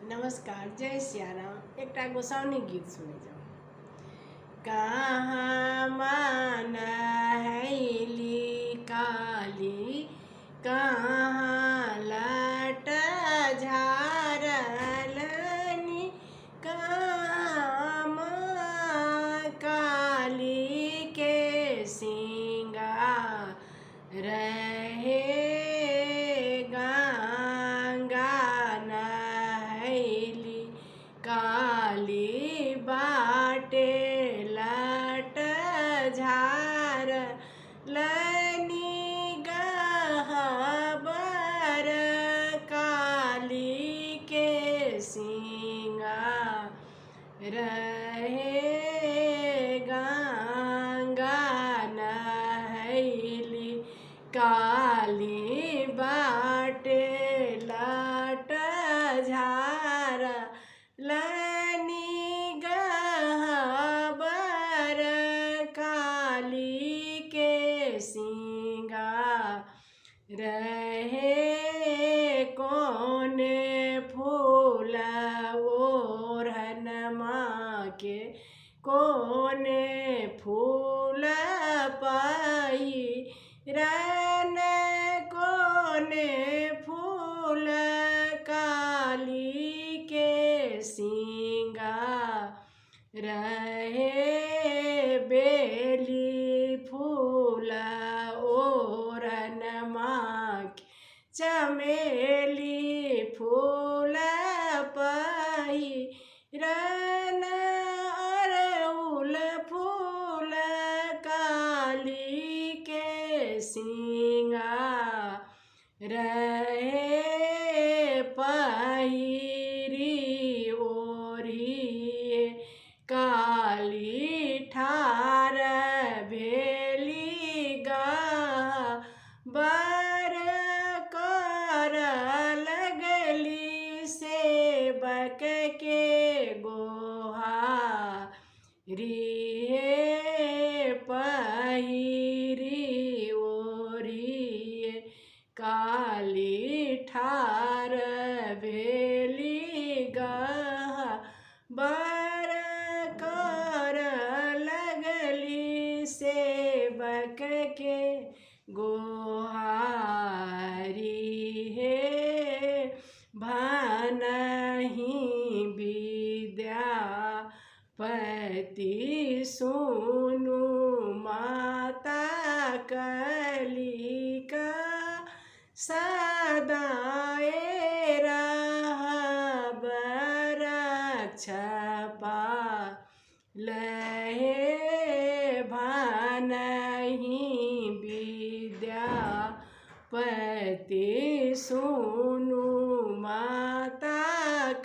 नमस्कार, जय सियाराम। एक गोसाउनी गीत सुने जाओ। कहाँ मान हैली काली, कहाँ लट झारलनी, कहाँ माँ काली के सिंगार रहे काली बाटे लट झार लनी गहबर काली के सिंगार रहे गंगा नहैली, काली बाटे लट झार लनी गहबर काली के सिंगार रहे कौन फूल ओढ़न माँ के, कौन फूल पहिरन, कौन फूल काली के सिंगार रहे बेली फूल ओढ़न माँ के, चमेली फूल पहिरन, अड़हुल फूल काली के सिंगार रहे पहिरी ओढ़ी काली ठार भेली गहबर कर लगली सेवक के गोहारी हे पहिरी ओढ़ी काली ठार भेली गहबर कर लगली सेवक के गोहारी हे भनहि विद्यापति सुनु माता कलिका सदाए रहब रक्षपा लहे, भनहि विद्यापति सुनु माता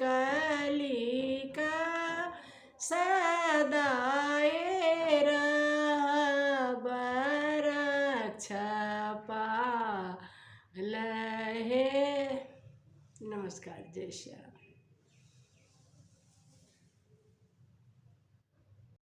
कलिका सदाए रहब रक्षपा लहे। नमस्कार, जय श्री राम।